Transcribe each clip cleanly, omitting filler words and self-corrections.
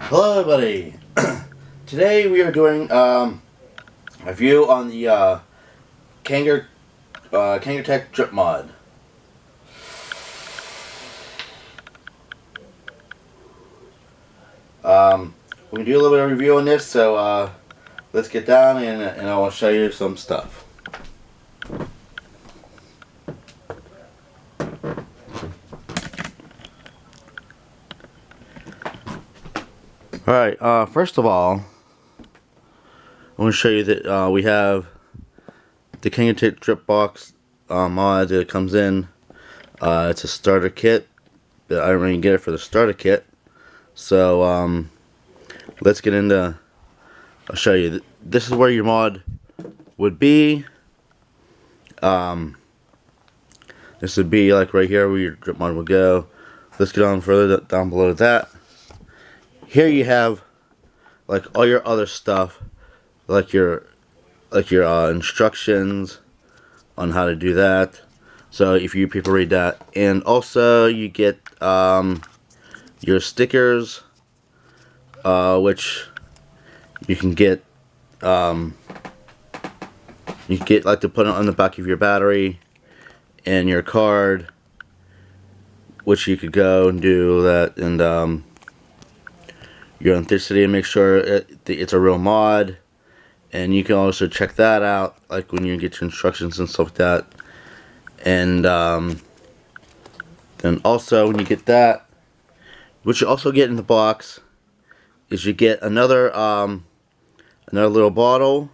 Hello everybody! Today we are doing a review on the Kanger Tech Drip Mod. We can do a little bit of review on this, so let's get down and I will show you some stuff. Alright, first of all, I want to show you that we have the Kanger Tech Drip Box mod that comes in. It's a starter kit, but I don't really get it for the starter kit. So, let's get into, I'll show you. This is where your mod would be. This would be like right here where your drip mod would go. Let's get on further down below that. Here you have like all your other stuff, like your instructions on how to do that. So if you people read that, and also you get your stickers, which you can get. You get like to put it on the back of your battery and your card, which you could go and do that, and your authenticity and make sure it's a real mod. And you can also check that out, like when you get your instructions and stuff like that. And then also when you get that, what you also get in the box is you get another little bottle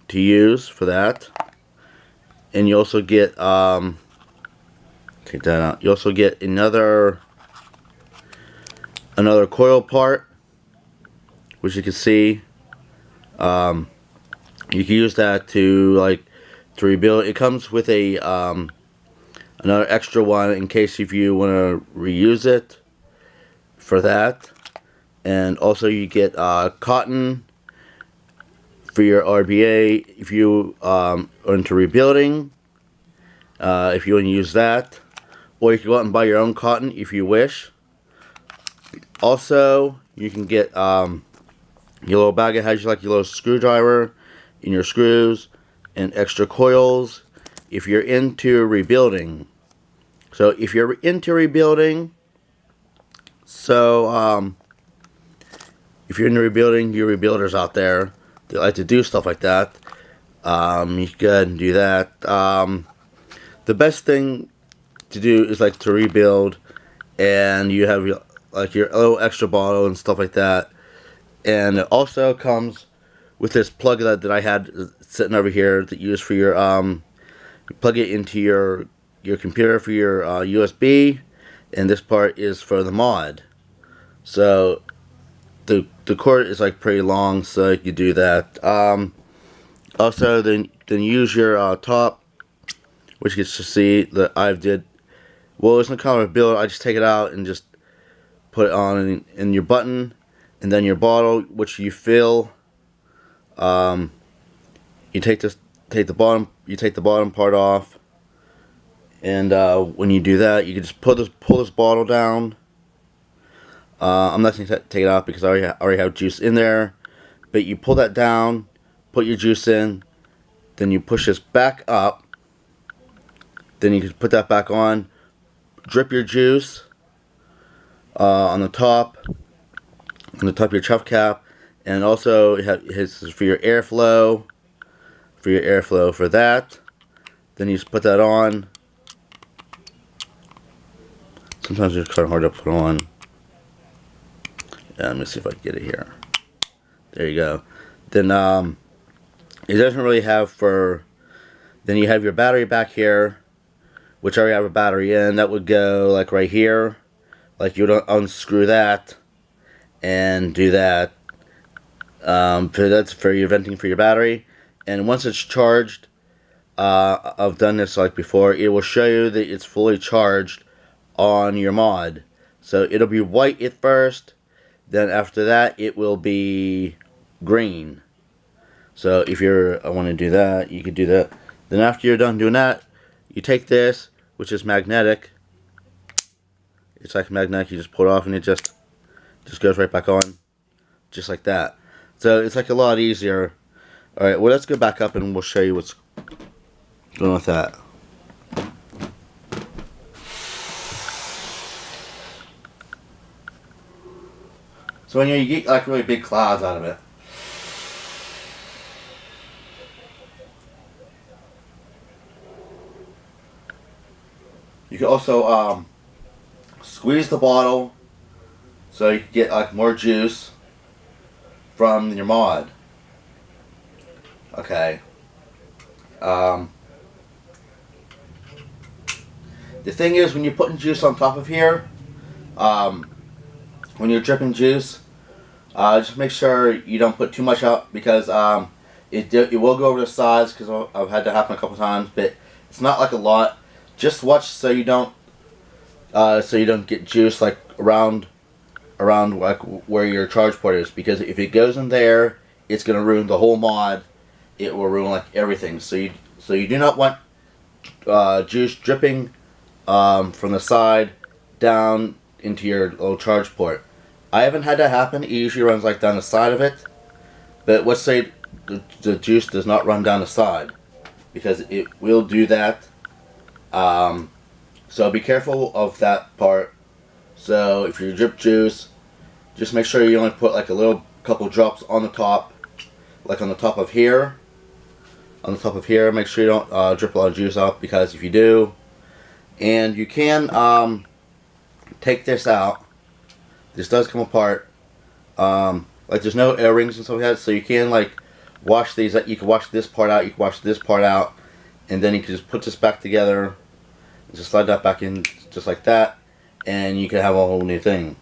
to use for that. And you also get take that out. You also get another coil part, which you can see. You can use that to rebuild. It comes with a another extra one in case if you want to reuse it for that. And also you get cotton for your RBA if you are into rebuilding, if you want to use that, or you can go out and buy your own cotton if you wish. Also, you can get your little bag that has your little screwdriver and your screws and extra coils if you're into rebuilding. So if you're into rebuilding, if you're into rebuilding, you rebuilders out there that like to do stuff like that, you can go ahead and do that. The best thing to do is to rebuild, and you have your little extra bottle and stuff like that. And it also comes with this plug that I had sitting over here that you use for your you plug it into your computer for your USB, and this part is for the mod. So the cord is pretty long, so you can do that. Also, then use your top, which you get to see that I did. Well, it's not kind of a build. I just take it out and just put it on in your button, and then your bottle, which you fill. You take the bottom part off, and when you do that, you can just pull this bottle down. I'm not going to take it out because I already have juice in there. But you pull that down, put your juice in, then you push this back up. Then you can put that back on, drip your juice on the top of your chuff cap, and also it's for your airflow. For that. Then you just put that on. Sometimes it's kind of hard to put on. Let me see if I can get it here. There you go. Then it doesn't really have then you have your battery back here, which I already have a battery in. That would go right here. You would unscrew that and do that. That's for your venting for your battery. And once it's charged, I've done this before, it will show you that it's fully charged on your mod. So it'll be white at first, then after that it will be green. So if I want to do that, you could do that. Then after you're done doing that, you take this, which is magnetic. It's magnetic. You just pull it off, and just goes right back on, just like that. So it's like a lot easier. All right, well let's go back up and we'll show you what's going on with that. So when you get like really big clouds out of it, you can also squeeze the bottle so you can get like more juice from your mod. Okay. The thing is, when you're putting juice on top of here, when you're dripping juice, just make sure you don't put too much out, because it will go over the sides, because I've had that happen a couple times, but it's not like a lot. Just watch so you don't get juice like around like where your charge port is, because if it goes in there, it's gonna ruin the whole mod. It will ruin like everything. So you do not want juice dripping from the side down into your little charge port. I haven't had that happen. It usually runs like down the side of it, but let's say the juice does not run down the side, because it will do that. So be careful of that part. So if you drip juice, just make sure you only put like a little couple drops on the top, like on the top of here. On the top of here, make sure you don't drip a lot of juice out, because if you do, and you can take this out. This does come apart. Like there's no O-rings and stuff like that, so you can like wash these. You can wash this part out. You can wash this part out, and then you can just put this back together. Just slide that back in just like that, and you can have a whole new thing.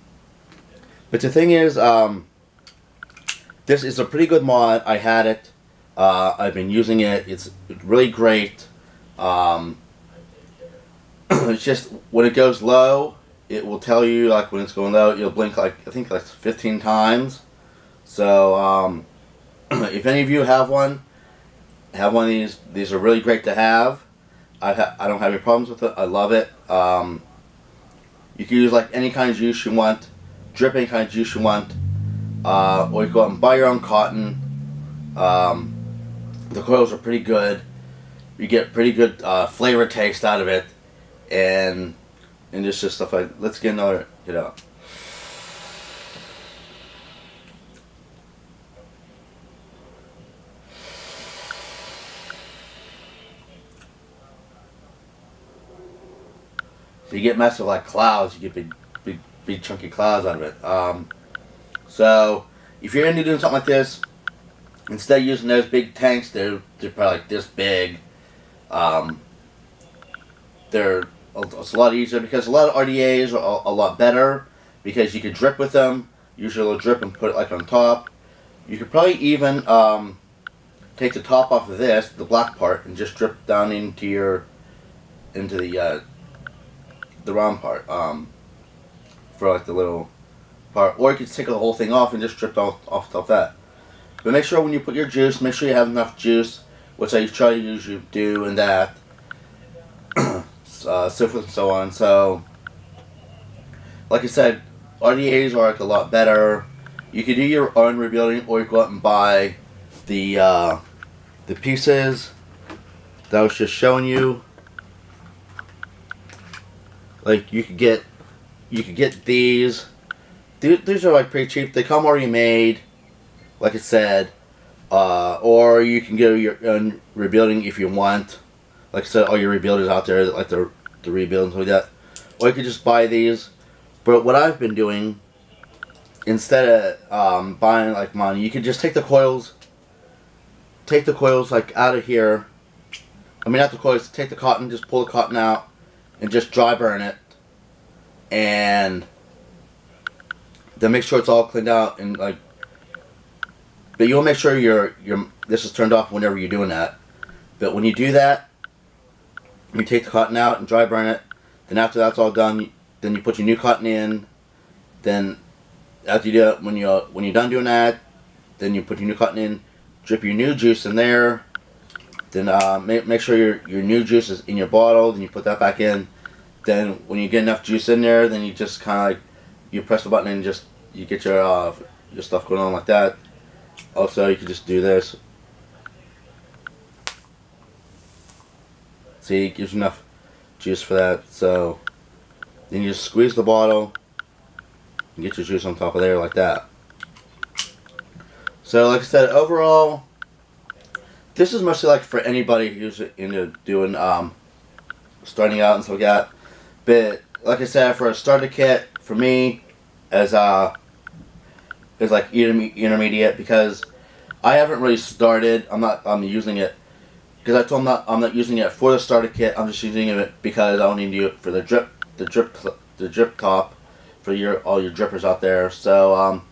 But the thing is, this is a pretty good mod. I had it. I've been using it. It's really great. It's just when it goes low, it will tell you like when it's going low. It'll blink like I think like 15 times. So if any of you have one of these. These are really great to have. I don't have any problems with it. I love it. You can use like any kind of juice you want, drip any kind of juice you want, or you go out and buy your own cotton. The coils are pretty good. You get pretty good flavor taste out of it, and just stuff like. Let's get another hit out. So you get massive like clouds. You get big chunky clouds out of it. So if you're into doing something like this, instead of using those big tanks, they're probably like this big. It's a lot easier, because a lot of RDAs are a lot better, because you can drip with them. Usually they'll drip and put it like on top. You could probably even take the top off of this, the black part, and just drip down into the round part, for like the little part, or you could take the whole thing off and just drip off that. But make sure when you put your juice, make sure you have enough juice, which I try to usually do, and that, so forth and so on. So, like I said, RDAs are like a lot better. You can do your own rebuilding, or you go out and buy the pieces that I was just showing you. Like you could get these. These are like pretty cheap. They come already made, like I said. Or you can go your own rebuilding if you want. Like I said, all your rebuilders out there that like to rebuild and stuff like that. Or you could just buy these. But what I've been doing, instead of buying like mine, you could just take the coils like out of here. I mean, not the coils. Take the cotton, just pull the cotton out, and just dry burn it, and then make sure it's all cleaned out, and like. But you'll make sure your this is turned off whenever you're doing that. But when you do that, you take the cotton out and dry burn it. Then after that's all done, then you put your new cotton in. Then after you do it, when you're done doing that, then you put your new cotton in, drip your new juice in there. Then make sure your new juice is in your bottle. Then you put that back in. Then when you get enough juice in there, then you just kind of like you press the button and just you get your stuff going on like that. Also, you can just do this. See, it gives you enough juice for that. So then you just squeeze the bottle and get your juice on top of there like that. So like I said, overall, this is mostly like for anybody who's into doing starting out and stuff like that. But like I said, for a starter kit, for me, as is like intermediate, because I haven't really started. I'm using it because I told them I'm not using it for the starter kit. I'm just using it because I only need it for the drip top for all your drippers out there. So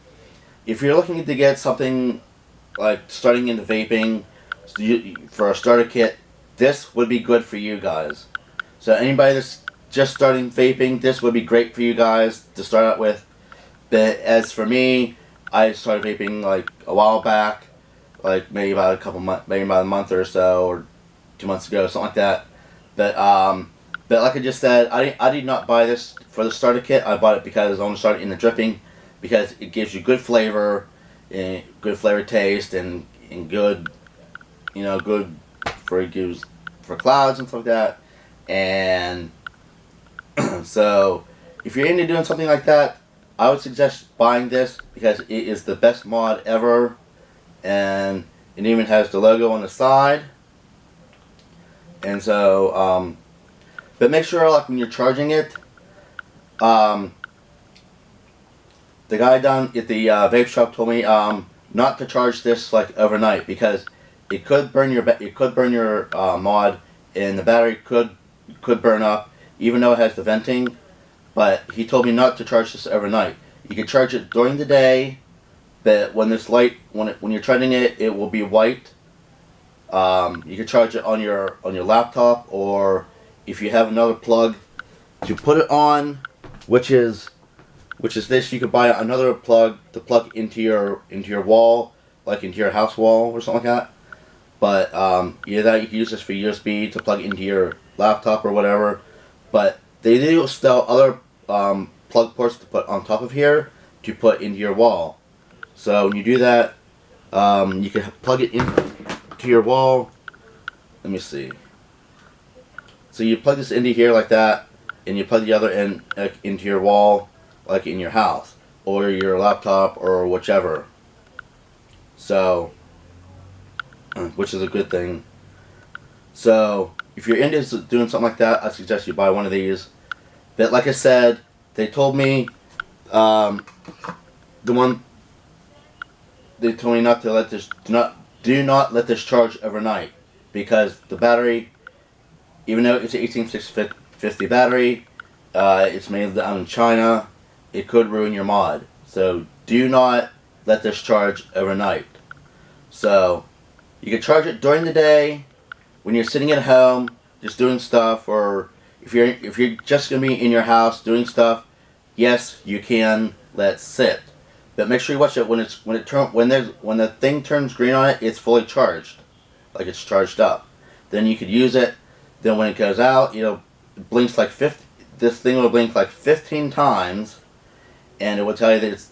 if you're looking to get something like starting into vaping for a starter kit, this would be good for you guys. So anybody that's just starting vaping, this would be great for you guys to start out with. But as for me, I started vaping like a while back, like maybe about maybe about a month or so, or 2 months ago, something like that. But like I just said, I did not buy this for the starter kit. I bought it because I want to start in the dripping, because it gives you good flavor, and good flavor taste, and good, good for it gives for clouds and stuff like that. And so if you're into doing something like that, I would suggest buying this because it is the best mod ever, and it even has the logo on the side. And so, but make sure like when you're charging it, the guy down at the vape shop told me not to charge this like overnight, because it could burn your mod, and the battery could burn up, even though it has the venting. But he told me not to charge this overnight. You can charge it during the day, but when this light, when you're charging it, it will be white. You can charge it on your laptop, or if you have another plug to put it on, which is this. You could buy another plug to plug into your wall, like into your house wall or something like that. But either that, you can use this for USB to plug into your laptop or whatever. But they do sell other plug ports to put on top of here to put into your wall. So when you do that, you can plug it into your wall. Let me see. So you plug this into here like that, and you plug the other end into your wall, like in your house or your laptop or whichever. So, which is a good thing. So if you're into doing something like that, I suggest you buy one of these. But like I said, they told me they told me not to let this do not let this charge overnight, because the battery, even though it's an 18650 battery, it's made down in China, it could ruin your mod. So do not let this charge overnight. So you can charge it during the day when you're sitting at home just doing stuff, or if you're just gonna be in your house doing stuff. Yes, you can let it sit, but make sure you watch it when the thing turns green on it. It's fully charged, like it's charged up. Then you could use it. Then when it goes out, it blinks like 50. This thing will blink like 15 times, and it will tell you that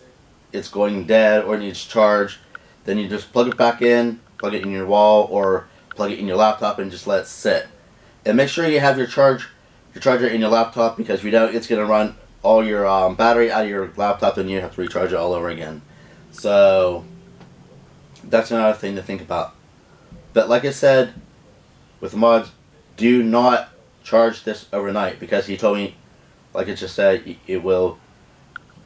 it's going dead or needs charge. Then you just plug it back in, plug it in your wall, or plug it in your laptop, and just let it sit. And make sure you have your charger in your laptop, because if you don't, it's gonna run all your battery out of your laptop, and you have to recharge it all over again. So that's another thing to think about. But like I said, with the mods, do not charge this overnight, because he told me, like I just said, it will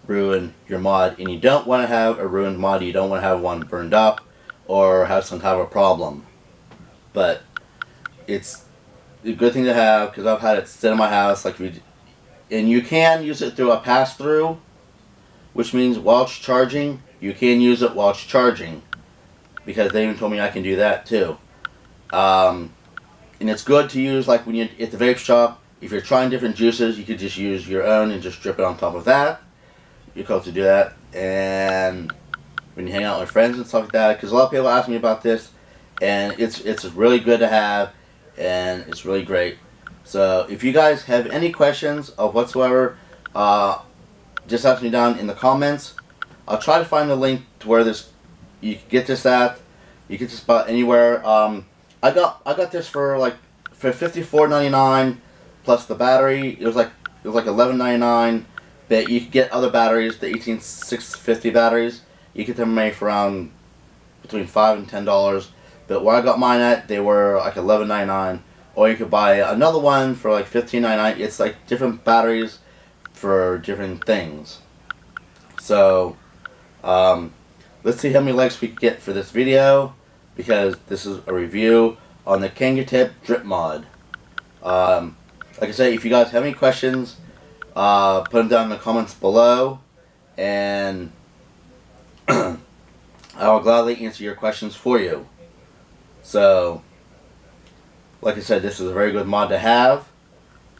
ruin your mod, and you don't want to have a ruined mod. You don't want to have one burned up or have some kind of a problem. But it's a good thing to have, because I've had it sit in my house, and you can use it through a pass-through, which means while it's charging, you can use it while it's charging, because they even told me I can do that too. And it's good to use like when you're at the vape shop. If you're trying different juices, you could just use your own and just drip it on top of that. You're called to do that. And when you hang out with friends and stuff like that, because a lot of people ask me about this, and it's really good to have, and it's really great. So if you guys have any questions of whatsoever, just ask me down in the comments. I'll try to find the link to where you can get this at. You can just buy it anywhere. I got this for $54.99 plus the battery. It was like $11.99. But you can get other batteries, the 18650 batteries. You get them made for around between $5 and $10. But where I got mine at, they were like $11.99. Or you could buy another one for like $15.99. It's like different batteries for different things. So, let's see how many likes we can get for this video, because this is a review on the Kanger drip mod. Like I say, if you guys have any questions, put them down in the comments below, and I will gladly answer your questions for you. So, like I said, this is a very good mod to have,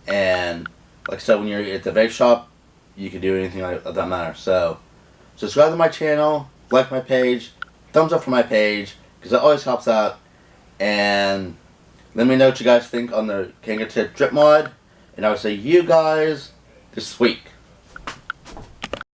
and like I said, when you're at the vape shop, you can do anything of that matter. So, subscribe to my channel, like my page, thumbs up for my page, because that always helps out, and let me know what you guys think on the Kanger drip mod, and I would say you guys this week.